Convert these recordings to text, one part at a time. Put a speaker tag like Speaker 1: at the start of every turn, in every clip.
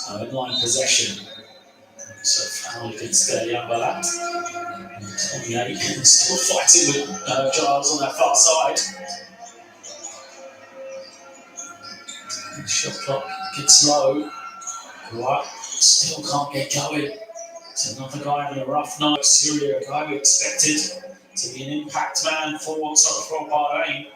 Speaker 1: Inline possession. So Hamilton's Yambalat. 28, still fighting with Giles on that far side. The shot clock gets low. Right, still can't get going. It's another guy in a rough night. Syria, a guy we expected to be an impact man for Bahrain.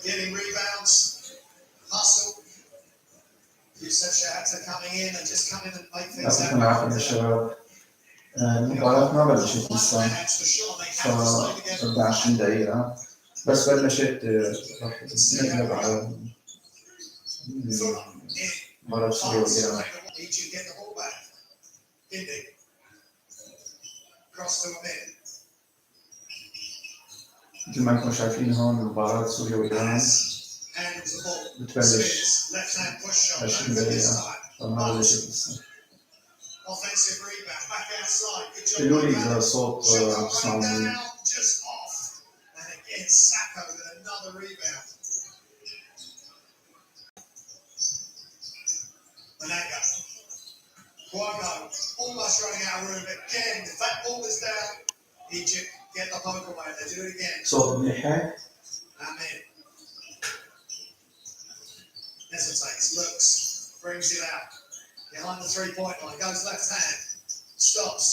Speaker 1: getting rebounds, hustle. Yusuf Shahata coming in and just coming and make things
Speaker 2: يعطيكم العافية يا شباب. المباراة ما بلشت لسه، فبدها 20 دقيقة بس بلشت. راح نقلب على مباراة سوريا وإيران. مثل ما انتم شايفين هون مباراة سوريا وإيران بتبلش 20 دقيقة، فما بلشت لسه. قولوا لي إذا صوت تسمعوني.
Speaker 1: Quago almost running out of room again. If that ball is down, Egypt get the poke away. They do it again.
Speaker 2: صوت منيح.
Speaker 1: Amen. Hesitates, looks, brings it out. Behind the three-point line, goes left hand, stops.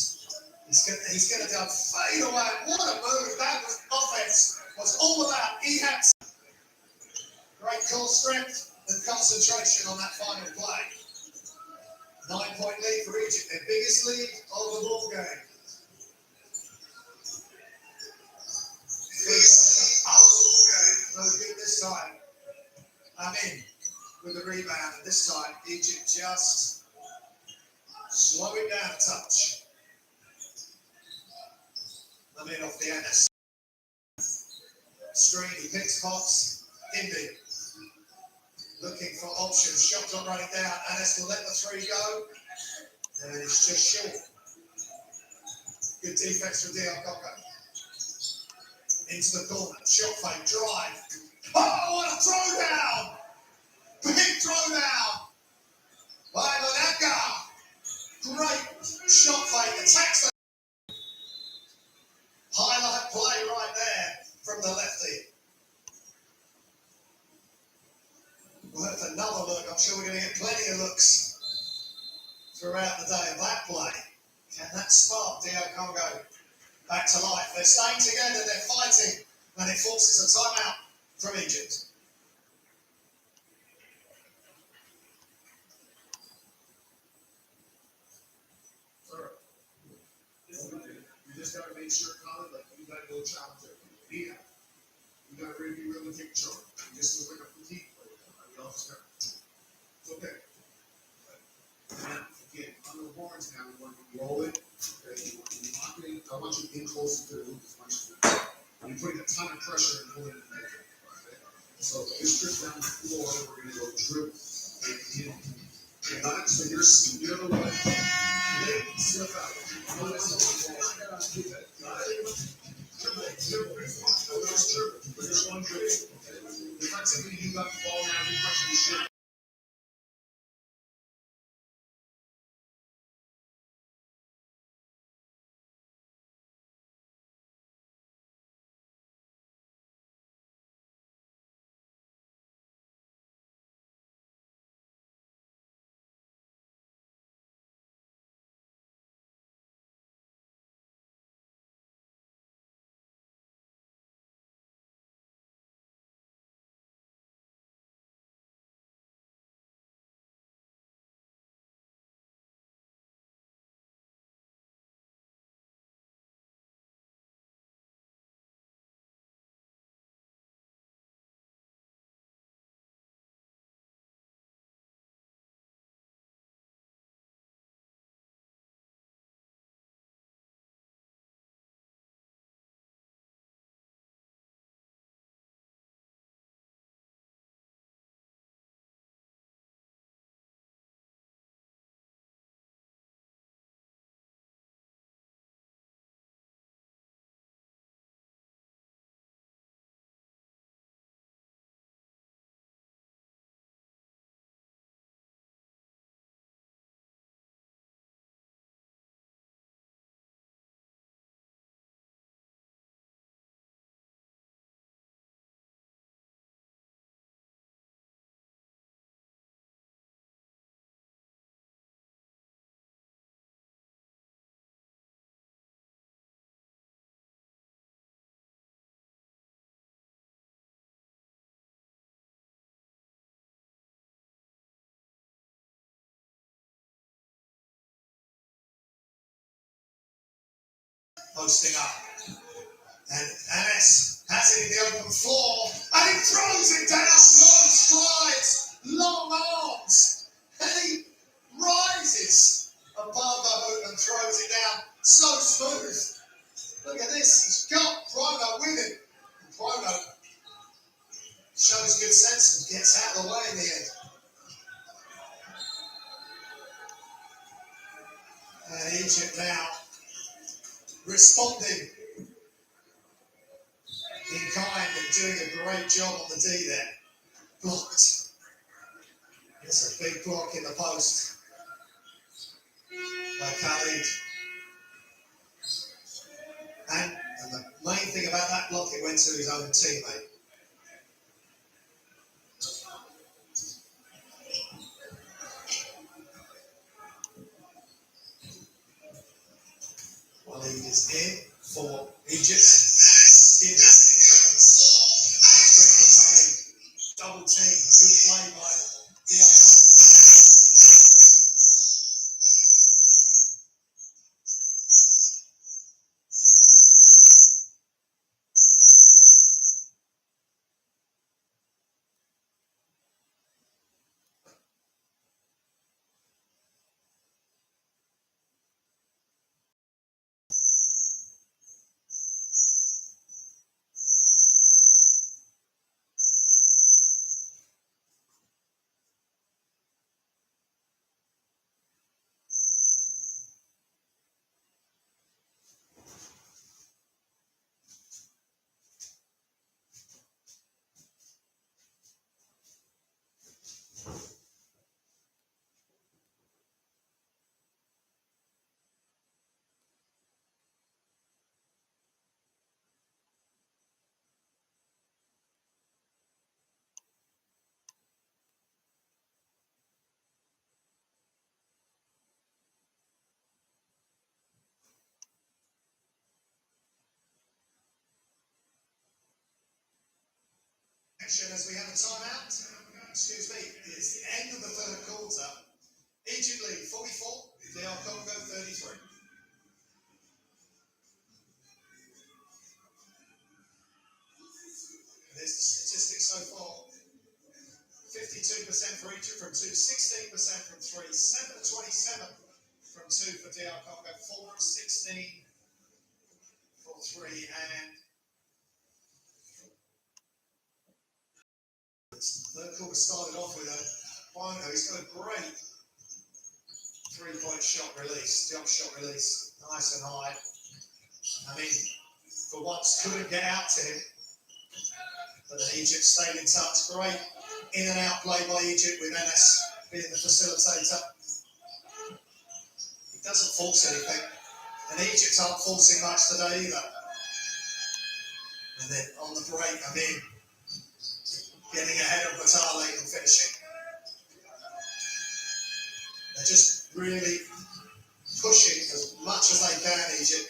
Speaker 1: He's going to do a fade away. What a move. That was offense. Was all about. He had great core strength and concentration on that final play. 9-point lead for Egypt, their biggest lead of the ball game. No good this time. I'm in with the rebound, and this time Egypt just slow it down a touch. I'm in off the NS. Screen, he picks pots. Indy. Looking for options. Shot not running down. Anas will let the three go. And it's just short. Good defense from DR Congo. Into the corner. Shot fake. Drive. Oh, what a throwdown! Big throwdown by Lanaka. Great shot fake. Attacks the highlight play right there from the lefty. Worth another look. I'm sure we're going to get plenty of looks throughout the day of that play. Can that spark DR Congo back to life? They're staying together, they're fighting, and it forces a timeout from Egypt. You just got to make sure, Colin, like you got to go challenge it. Yeah. You got to really take charge. You just look like a fatigue player. It's okay. Now, again, on the horns now, we want to roll it. Okay, you want to be knocking. I want you in closer to the hoop as much as you can. You're putting a ton of pressure and pulling it back. Okay? So this trip down the floor, we're going to go dribble. So you're the one. Slip out. Defensively, you got the ball now. You're punching the shit.
Speaker 3: posting up. And Anas has it in the open floor, and he throws it down. Long strides, long arms, and he rises above the hoop and throws it down. So smooth. Look at this. He's got Prono with him. And Prono shows good sense and gets out of the way in the end. And Egypt now responding in kind and doing a great job on the D there. Blocked. It's a big block in the post by Khalid. And the main thing about that block, it went to his own teammate. Walid is in for Egypt. Double team, good play by Diakon. As we have a timeout, excuse me, it's the end of the third quarter. Egypt lead 44, DR Congo 33. There's the statistics so far. 52% for Egypt from 2, 16% from 3, 7 of 27 from 2 for DR Congo, 4 of 16 for 3, and third quarter started off with a Bono. He's got a great three-point shot release, jump shot release, nice and high. I mean, for once, couldn't get out to him, but then Egypt stayed in touch. Great in and out play by Egypt with Enes being the facilitator. He doesn't force anything, and Egypt aren't forcing much today either. And then on the break, I mean, getting ahead of Batale and finishing. They're just really pushing as much as they can, Egypt.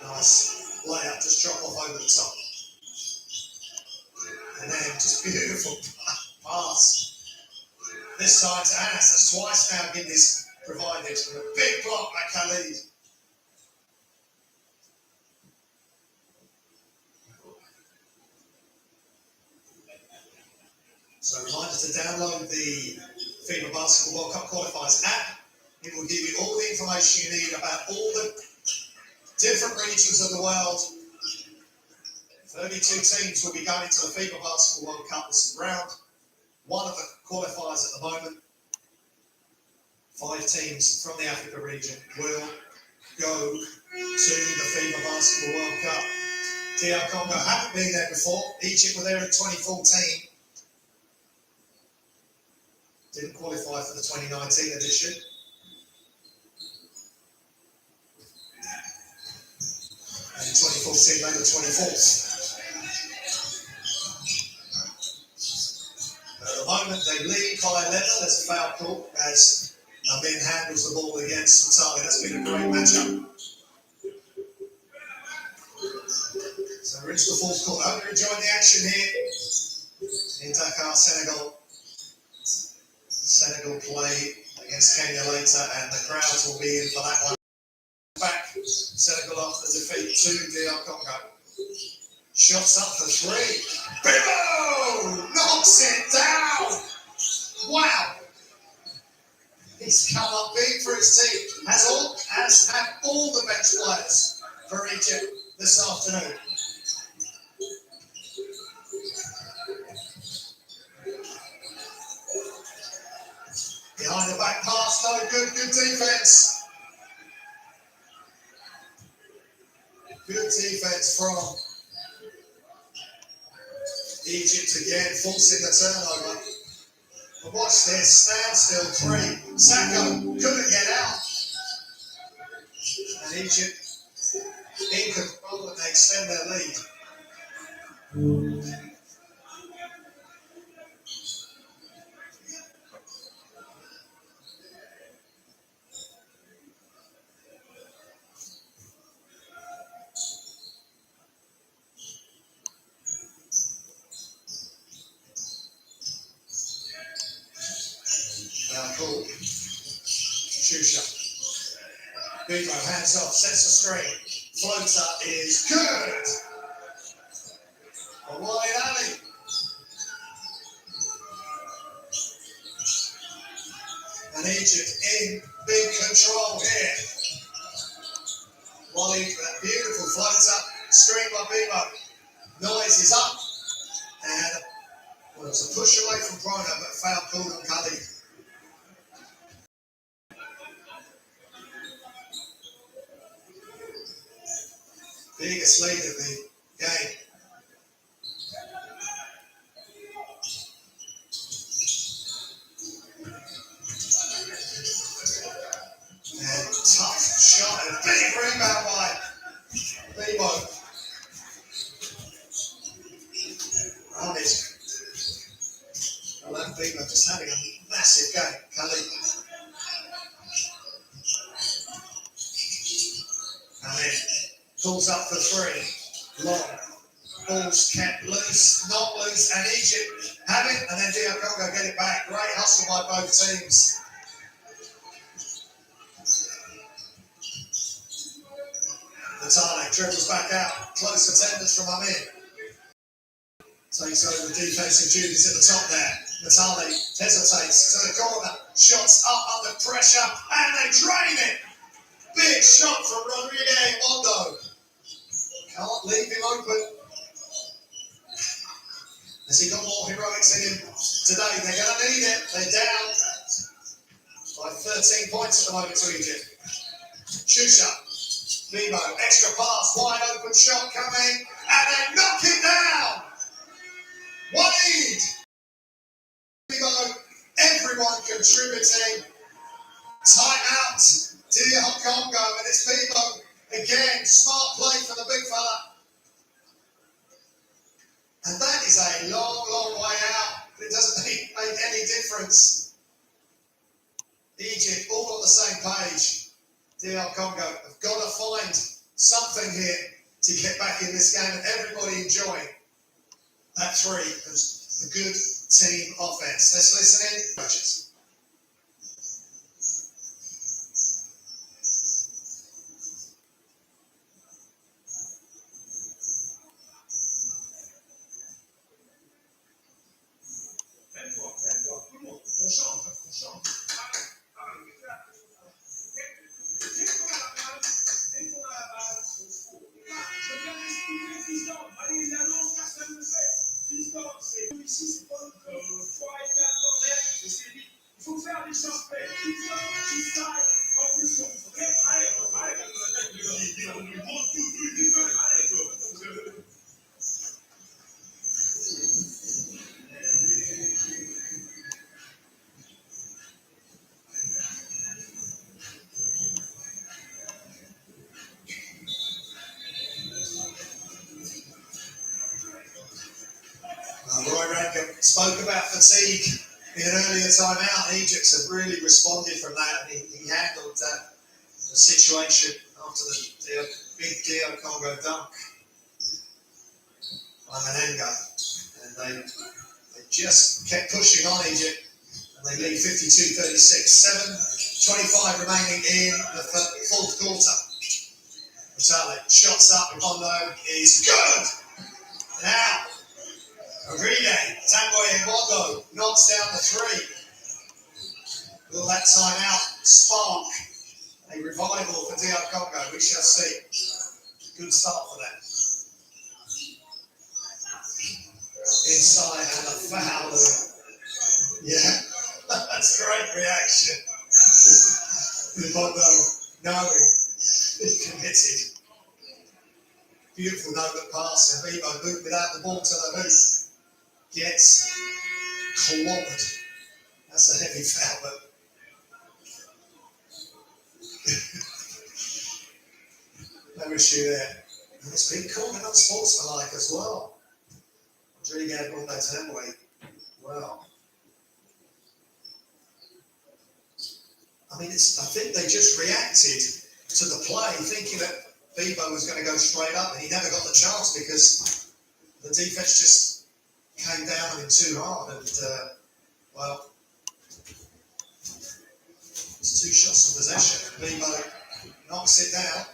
Speaker 3: Nice layup, just drop off over the top. And then just beautiful pass. This time to Anas. That's twice now Guinea's provided. A big block by Khalid. So reminder to download the FIBA Basketball World Cup Qualifiers app. It will give you all the information you need about all the different regions of the world. 32 teams will be going to the FIBA Basketball World Cup. This is round one of the qualifiers at the moment. 5 teams from the Africa region will go to the FIBA Basketball World Cup. DR Congo haven't been there before. Egypt were there in 2014. Didn't qualify for the 2019 edition. And in 2014, they were 24th. At the moment, they lead by 11. There's a foul call as Amin handles the ball against Matali. That's been a great matchup. So we're into the fourth quarter. I hope you're enjoying the action here in Dakar, Senegal. Senegal play against Kenya later, and the crowds will be in for that one. Back, Senegal after defeat to DR Congo. Shots up for three. Bibo knocks it down. Wow. He's come up big for his team. Has had all the bench players for Egypt this afternoon. Behind the back pass, no good defense. Good defense from Egypt again, forcing the turnover. But watch this, standstill three. Sacco couldn't get out. And Egypt in control, and they extend their lead. Cool. Shusha. Bibo hands off, sets the screen. Floater is good. A wide alley. And Egypt in big control here. Wally, that beautiful floater, screen by Bibo. Noise is up. And well, it's a push away from Brona, but foul called on Khalid. Biggest lead of the game. And tough shot and big rebound by Bibo. Ahmed. Well, that Bibo just having a massive game. Khalid. Khalid pulls up for three. Long. Ball's kept loose, not loose, and Egypt have it, and then DR Congo get it back. Great hustle by both teams. Natale dribbles back out. Close attendance from Amir. Takes over defensive duties at the top there. Natale hesitates to the corner. Shots up under pressure, and they drain it. Big shot from Rodriguez Mondo. Can't leave him open. Has he got more heroics in him today? They're going to need it. They're down by 13 points at the moment to Egypt. Shusha. Bibo, extra pass, wide open shot coming, and they knock it down. Wade. Bibo, everyone contributing. Timeout. DR Congo, and it's Bibo again. Smart play for the big fella. And that is a long, long way out. But it doesn't make any difference. Egypt all on the same page. DR Congo have got to find something here to get back in this game, and everybody enjoying that three. It was a good team offense. Let's listen in. Coaches. Roy Rankin spoke about fatigue in an earlier timeout, and Egypt have really responded from that, and he handled the situation after the big DR Congo dunk by Menenga, and they just kept pushing on Egypt, and They lead 52-36. 7:25 remaining in the fourth quarter. Vitalik shots up. Bondo is good. Now, Oride, Tango Bondo knocks down the three. Will that time out spark a revival for DR Congo? We shall see. Good start for them. Inside and a foul. Yeah, that's great reaction. Bondo knowing he's committed. Beautiful no-look pass, and Vivo moved without the ball to the hoop. Gets clobbered. That's a heavy foul, but no issue there. And it's been called unsportsmanlike as well. Rodriguez on that handway. Wow. I mean, I think they just reacted to the play, thinking that Vivo was going to go straight up, and he never got the chance because the defense just came down on him too hard. And, well, it's 2 shots of possession, and Vivo knocks it down.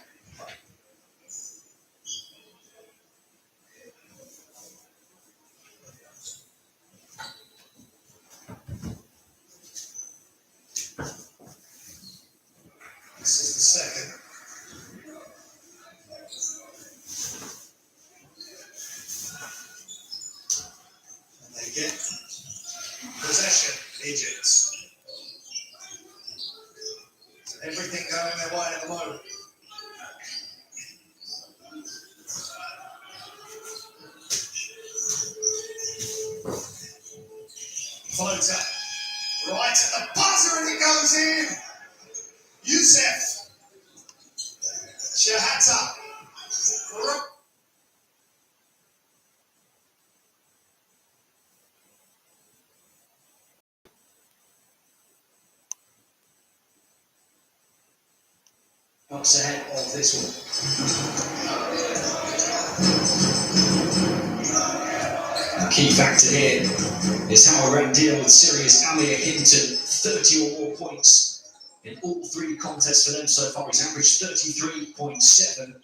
Speaker 3: This is the second. And they get possession, Egypt. So everything going their way at the moment. Floater. Right at the buzzer, and it goes in. Youssef Shahata.
Speaker 1: Bucks ahead of this one. The key factor here is how Iran deal with Syria's Amir Hinton. 30 or more points in all 3 contests for them so far. He's averaged 33.7.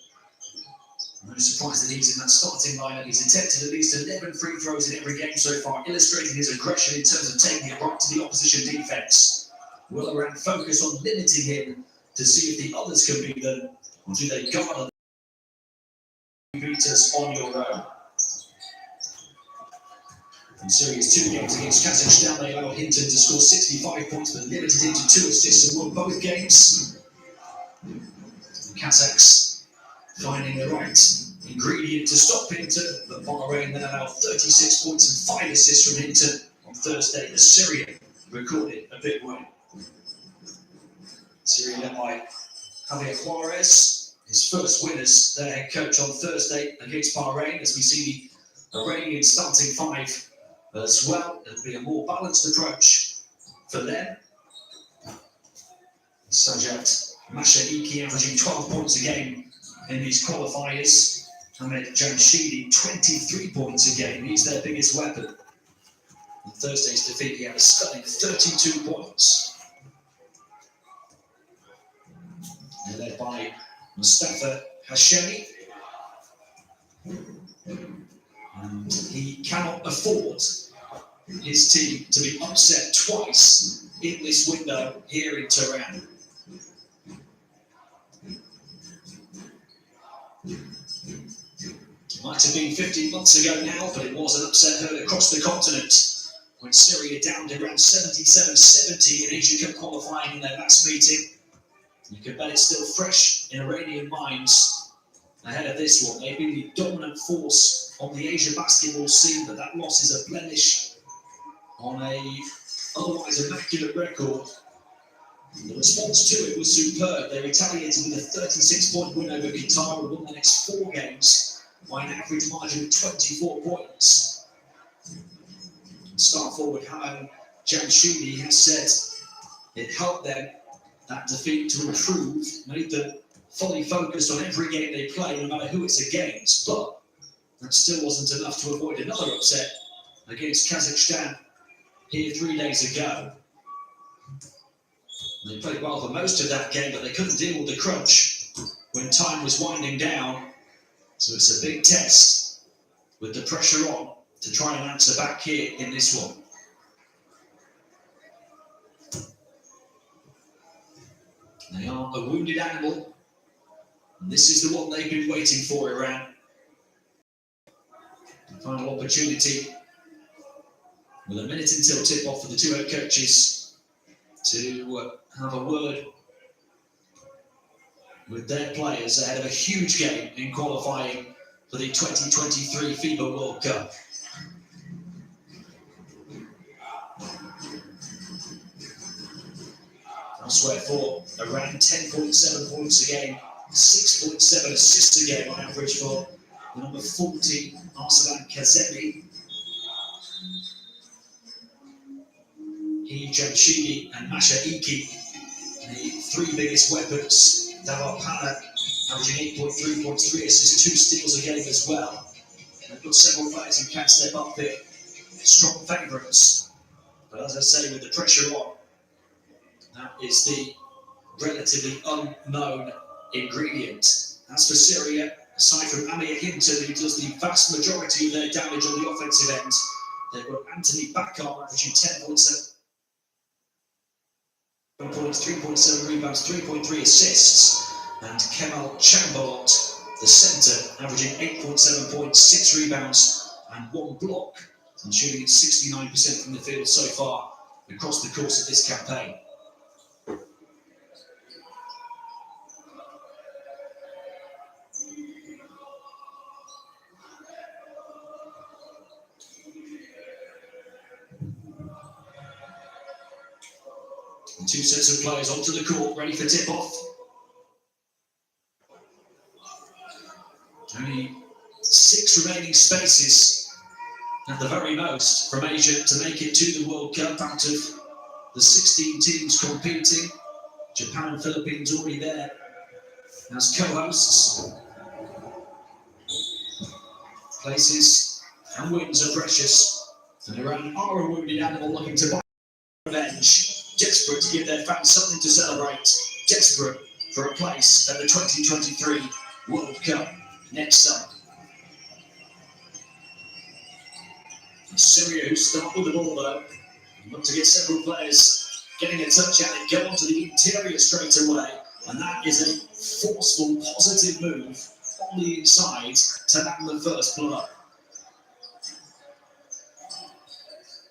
Speaker 1: I'm no surprise that he's in that starting lineup. He's attempted at least 11 free throws in every game so far, illustrating his aggression in terms of taking it right to the opposition defense. Will Iran focus on limiting him to see if the others can beat them, or do they guard the beaters on your own? In Syria's 2 games against Kazakhstan, they allowed Hinton to score 65 points, but limited him to 2 assists and won both games. The Kazakhs finding the right ingredient to stop Hinton, but Bahrain then allowed 36 points and 5 assists from Hinton on Thursday as Syria recorded a big win. Syria led by Javier Juarez, his first win as their head coach on Thursday against Bahrain, as we see the Iranian starting 5 as well. It'll be a more balanced approach for them. Sajat Mashaiki averaging 12 points a game in these qualifiers. Ahmed Jamshidi 23 points a game. He's their biggest weapon. On Thursday's defeat, he had a stunning 32 points. They're led by Mustafa Hashemi. And he cannot afford his team to be upset twice in this window here in Tehran. It might have been 15 months ago now, but it was an upset heard across the continent when Syria downed Iran 77-70 in Asia Cup qualifying in their last meeting. You can bet it's still fresh in Iranian minds ahead of this one. They've been the dominant force on the Asia basketball scene, but that loss is a blemish on a otherwise immaculate record. The response to it was superb. They retaliated with a 36-point win over Qatar and won the next 4 games by an average margin of 24 points. Star forward Hammam Jamshidi has said it helped them, that defeat, to improve, made them fully focused on every game they play, no matter who it's against. But that still wasn't enough to avoid another upset against Kazakhstan here 3 days ago. They played well for most of that game, but they couldn't deal with the crunch when time was winding down. So it's a big test with the pressure on to try and answer back here in this one. They are a wounded animal, and this is the one they've been waiting for, Iran. The final opportunity, with a minute until tip-off for the two head coaches to have a word with their players ahead of a huge game in qualifying for the 2023 FIBA World Cup. Elsewhere for Iran, 10.7 points a game, 6.7 assists a game on average for the number 40, Arslan Kazemi. Jamshidi and Masha Iki, the three biggest weapons. Davar Pana averaging 8.3 points, 3 assists, 2 steals a game as well. They've got several players who can step up here. Strong favourites. But as I say, with the pressure on, that is the relatively unknown ingredient. As for Syria, aside from Amir Hinton, who does the vast majority of their damage on the offensive end, they've got Anthony Bakar averaging 10.7 points, 3.7 rebounds, 3.3 assists, and Kemal Chambalot, the centre, averaging 8.7 points, 6 rebounds, and 1 block, and shooting at 69% from the field so far across the course of this campaign. And 2 sets of players onto the court, ready for tip-off. Only 6 remaining spaces at the very most from Asia to make it to the World Cup out of the 16 teams competing. Japan and Philippines already there as co-hosts. Places and wins are precious, and Iran are a wounded animal looking to buy revenge. Desperate to give their fans something to celebrate. Desperate for a place at the 2023 World Cup next summer. Syria, who start with the ball though, look to get several players getting a touch at it, go onto the interior straight away, and that is a forceful, positive move on the inside to land the first blow.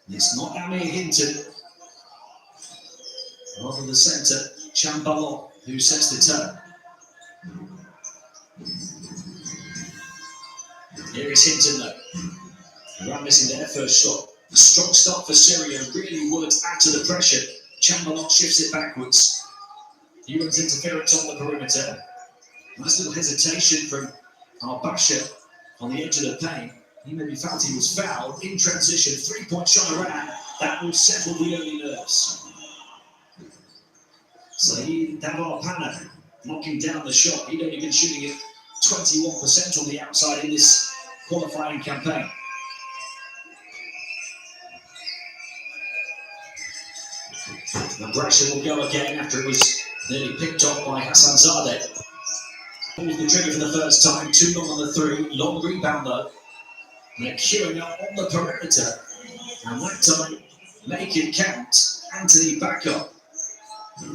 Speaker 1: It's not Amir Hinton, rather the centre, Chambalot, who sets the tone. Here is Hinton though. Iran missing their first shot. A strong start for Syria, really works out to the pressure. Chambalot shifts it backwards. He runs interference on the perimeter. Nice little hesitation from Mubashir on the edge of the paint. He maybe felt he was fouled. In transition, 3-point shot Iran. That will settle the early nerves. Saeed Davar Pana knocking down the shot. He'd only been shooting at 21% on the outside in this qualifying campaign. Mabashir will go again after it was nearly picked off by Hassan Zadeh. Pulls the trigger for the first time, 2 long on the 3, long rebound though. And they're queuing up on the perimeter. And that time, make it count, Anthony Bakar.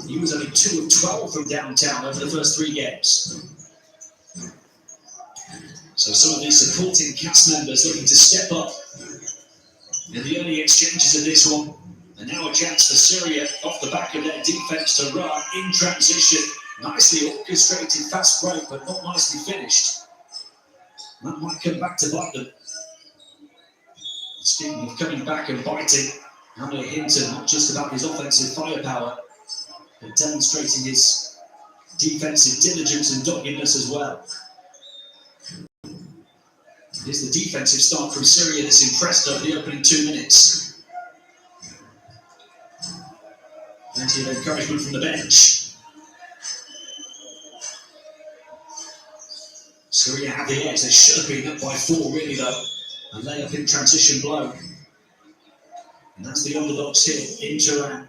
Speaker 1: He was only 2 of 12 from downtown over the first 3 games. So some of these supporting cast members looking to step up in the early exchanges of this one. And now a chance for Syria off the back of their defense to run in transition. Nicely orchestrated fast break, but not nicely finished. That might come back to bite them. Speaking of coming back and biting, Amir Hinton, not just about his offensive firepower, but demonstrating his defensive diligence and doggedness as well. It is the defensive start from Syria that's impressed over the opening 2 minutes. Plenty of encouragement from the bench. Syria have the edge. They should have been up by 4 really though. A layup in transition blow. And that's the underdogs here in Tehran.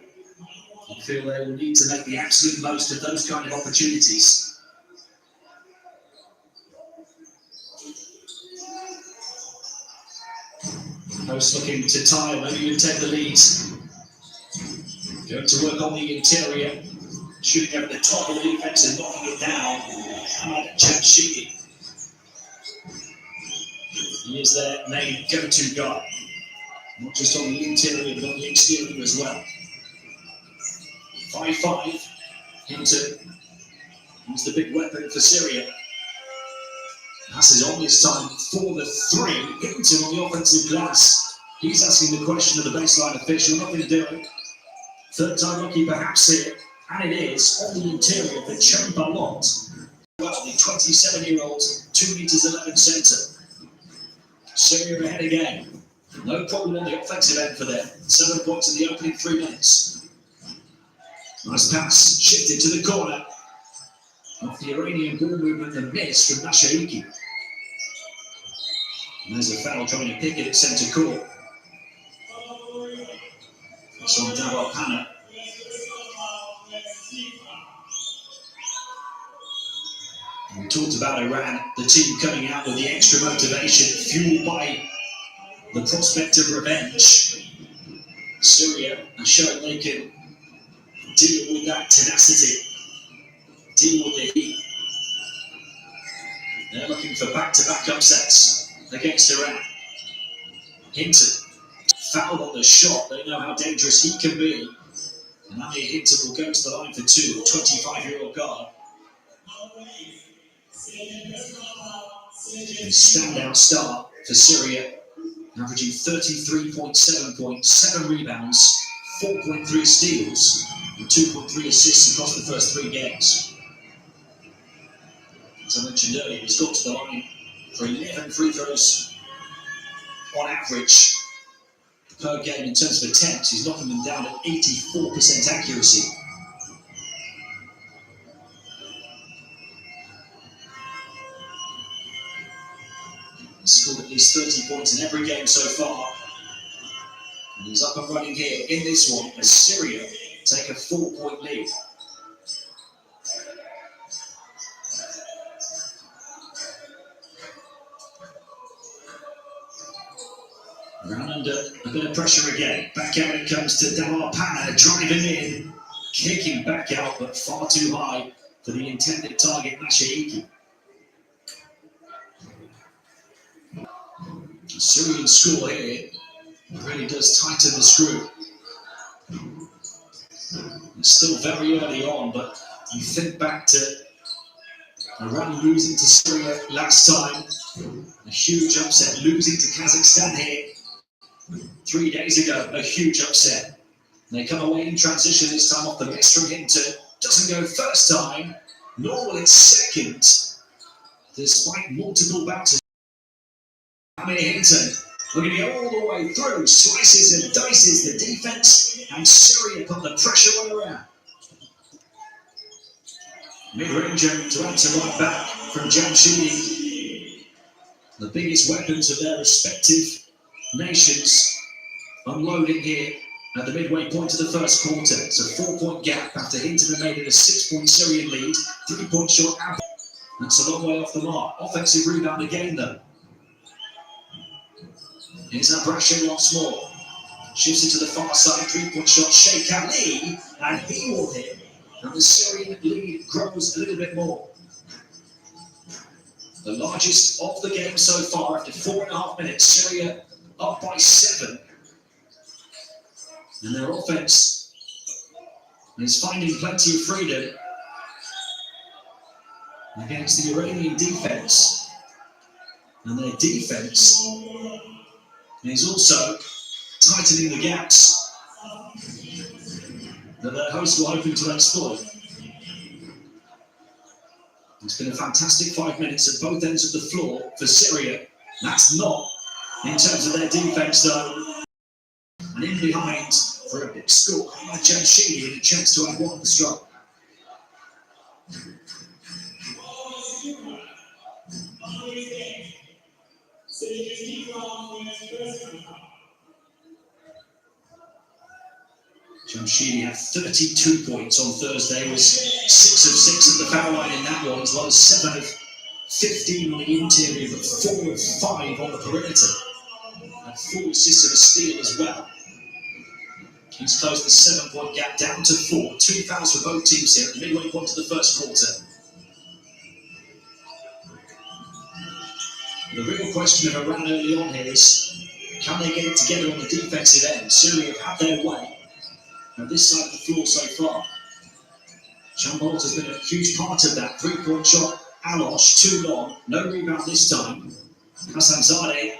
Speaker 1: I feel they will need to make the absolute most of those kind of opportunities. Hosts looking to tie, maybe even take the lead. Going to work on the interior, shooting over the top of the defense and knocking it down. Jamshidi. He is their main go-to guy, not just on the interior but on the exterior as well. 5-5. Hinton. He's the big weapon for Syria. Passes on this time for the three. Hinton on the offensive glass. He's asking the question of the baseline official. Nothing to do it. Third time lucky perhaps here. And it is on the interior for Chambalot. Well, the 27-year-old, 2 meters 11 centre. Syria ahead again. No problem on the offensive end for them. 7 points in the opening 3 minutes. Nice pass, shifted to the corner. Off the Iranian ball movement and miss from Mashaiki. And there's a foul trying to pick it at centre court. That's on Dawar Pana. We talked about Iran, the team coming out with the extra motivation, fueled by the prospect of revenge. Syria has shown they can deal with that tenacity, deal with the heat. They're looking for back-to-back upsets against Iran. Hinton, fouled on the shot. They know how dangerous he can be. And Amir Hinton will go to the line for 2, the 25-year-old guard. A standout start for Syria, averaging 33.7 points, 7 rebounds, 4.3 steals, and 2.3 assists across the first 3 games. As I mentioned earlier, he's got to the line for 11 free throws on average per game in terms of attempts. He's knocking them down at 84% accuracy. He's scored at least 30 points in every game so far. And he's up and running here in this one as Syria take a 4-point lead. Around under a bit of pressure again. Back out it comes to Dawar Pana, driving in, kicking back out, but far too high for the intended target, Mashaiki. The Syrian score here really does tighten the screw. It's still very early on, but you think back to Iran losing to Syria last time, a huge upset, losing to Kazakhstan here 3 days ago, a huge upset. They come away in transition this time off the miss from Hinton. Doesn't go first time, nor will it second, despite multiple bounces. Amir Hinton looking to go all the way through, slices and dices the defense, and Syria put the pressure on Iran. Mid-ranger to answer right back from Jamshidi. The biggest weapons of their respective nations unloading here at the midway point of the first quarter. It's a 4-point gap after Hinton had made it a 6-point Syrian lead, 3-point short. That's a long way off the mark. Offensive rebound again though. Here's Abrashe once more. Shifts it to the far side, 3-point shot, Sheikh Ali, and he will hit. And the Syrian lead grows a little bit more. The largest of the game so far after 4.5 minutes. Syria up by 7. And their offense is finding plenty of freedom against the Iranian defense. And their defense is also tightening the gaps that their hosts were hoping to exploit. It's been a fantastic 5 minutes at both ends of the floor for Syria. That's not in terms of their defense though. And in behind for a big score, Jamshidi and a chance to add one on the strike. Jamshidi had 32 points on Thursday, was 6 of 6 at the foul line in that one, as well as 7 of 15 on the interior, but 4 of 5 on the perimeter. And 4 assists and a steal as well. He's closed the 7-point gap down to 4. 2 fouls for both teams here at the midway point of the first quarter. The real question of Iran early on here is, can they get it together on the defensive end? Syria have had their way on this side of the floor so far. Chambord has been a huge part of that. 3-point shot, Alosh, too long, no rebound this time. Hassanzadeh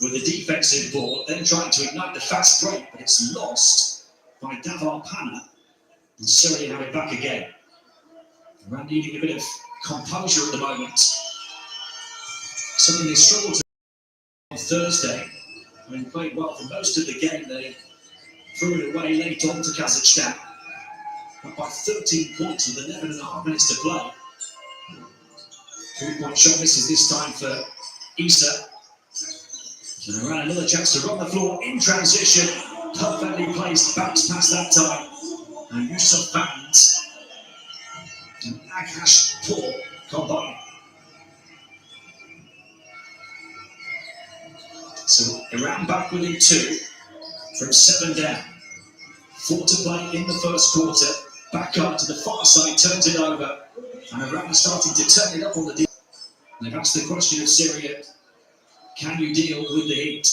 Speaker 1: with the defensive board, then trying to ignite the fast break, but it's lost by Davar Pana, and Syria have it back again. Iran needing a bit of composure at the moment. Something they struggled to on Thursday. When they played well for most of the game, they threw it away late on to Kazakhstan. Up by 13 points with 11.5 minutes to play. 3-point shot misses this time for Issa. And Iran another chance to run the floor in transition. Perfectly placed, bounce past that time. And Yusuf Battens and Akash Paul combine. So Iran back within 2 from 7 down. 4 to play in the first quarter. Back up to the far side, turns it over. And Iran is starting to turn it up on the defense. They've asked the question of Syria, can you deal with the heat?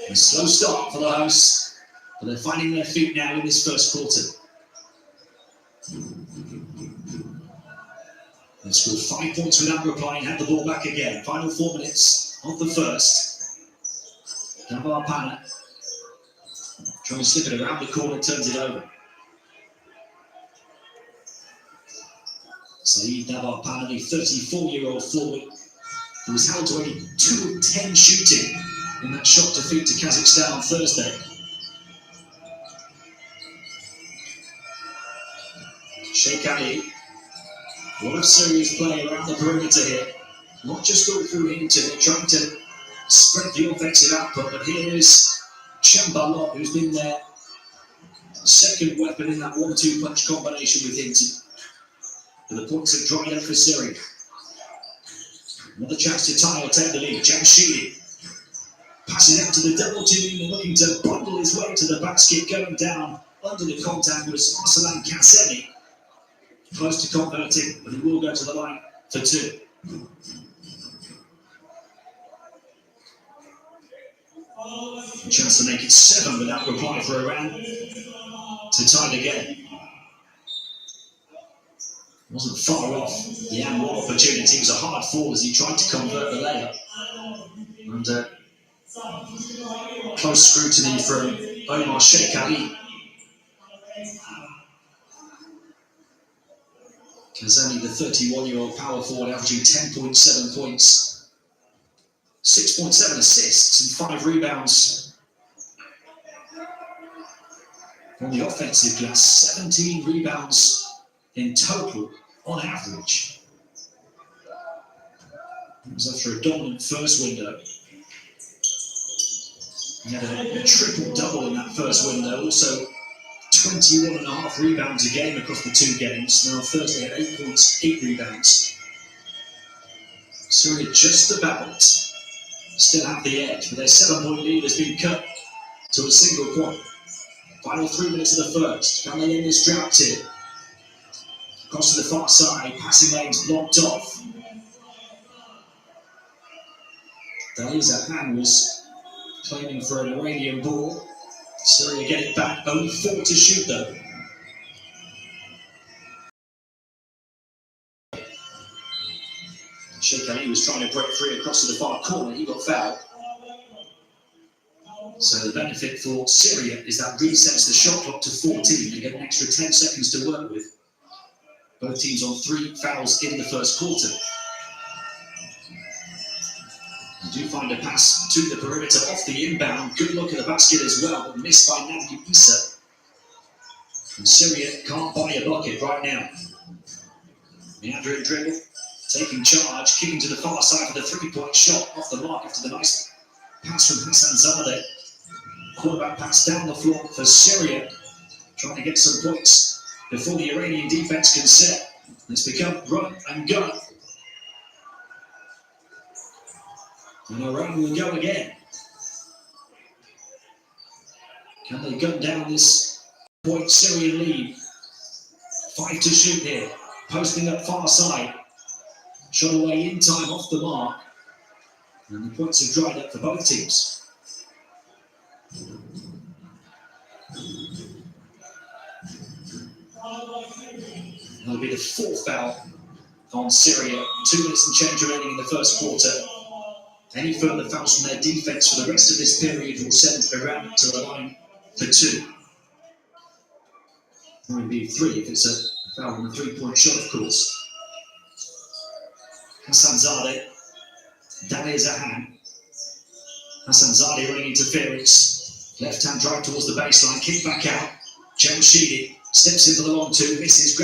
Speaker 1: A slow start for the hosts, but they're finding their feet now in this first quarter. They scored 5 points without replying, had the ball back again. Final 4 minutes of the first. Davar Pana trying to slip it around the corner, turns it over. Saeed Davar Pana, the 34-year-old forward, who was held to only 2 of 10 shooting in that shock defeat to Kazakhstan on Thursday. Sheikh Ali, one of Syria's play around the perimeter here. Not just all through Hinton, they're trying to spread the offensive output, but here is Chambalot, who's been their second weapon in that 1-2 punch combination with Hinton. But the points have dried up for Syria. Another chance to tie or take the lead. Jamshidi passing out to the double team and looking to bundle his way to the basket, going down under the contact was Arsalan Kasemi. Close to converting, but he will go to the line for 2. A chance to make it 7 without reply for Iran to tie the game. Wasn't far off the Anwar opportunity. It was a hard fall as he tried to convert the layup. And close scrutiny from Omar Sheikh Ali. Kazani, the 31-year-old power forward, averaging 10.7 points, 6.7 assists and 5 rebounds. On the offensive glass, 17 rebounds in total on average. It was after a dominant first window. He had a triple-double in that first window, also 21.5 rebounds a game across the 2 games. Now Thursday had 8 points, 8 rebounds. Syria just about still have the edge, but their 7-point lead has been cut to a single point. Final 3 minutes of the first. Can they end this drought here? Across to the far side, passing lanes blocked off. Daliza Han was claiming for an Iranian ball. Syria get it back, only 4 to shoot though. Sheikh Ali was trying to break free across to the far corner, he got fouled. So the benefit for Syria is that resets the shot clock to 14. They get an extra 10 seconds to work with. Both teams on 3 fouls in the first quarter. They do find a pass to the perimeter off the inbound. Good look at the basket as well, but missed by Navi Issa. And Syria can't buy a bucket right now. Meandering dribble, taking charge, kicking to the far side for the 3-point shot off the mark after the nice Pass from Hassanzadeh. Quarterback pass down the floor for Syria. Trying to get some points before the Iranian defense can set. It's become run and gun. And Iran will go again. Can they gun down this point Syrian lead? 5 to shoot here. Posting up far side. Shot away in time off the mark. And the points have dried up for both teams. That'll be the 4th foul on Syria. 2 minutes and change remaining in the first quarter. Any further fouls from their defense for the rest of this period will send Iran to the line for 2. It would be 3 if it's a foul on the 3-point shot, of course. Hassanzadeh. Daleh Zahan. Hassanzadeh running interference. Left hand drive towards the baseline. Kick back out. Jamshidi steps in for the long 2. Misses.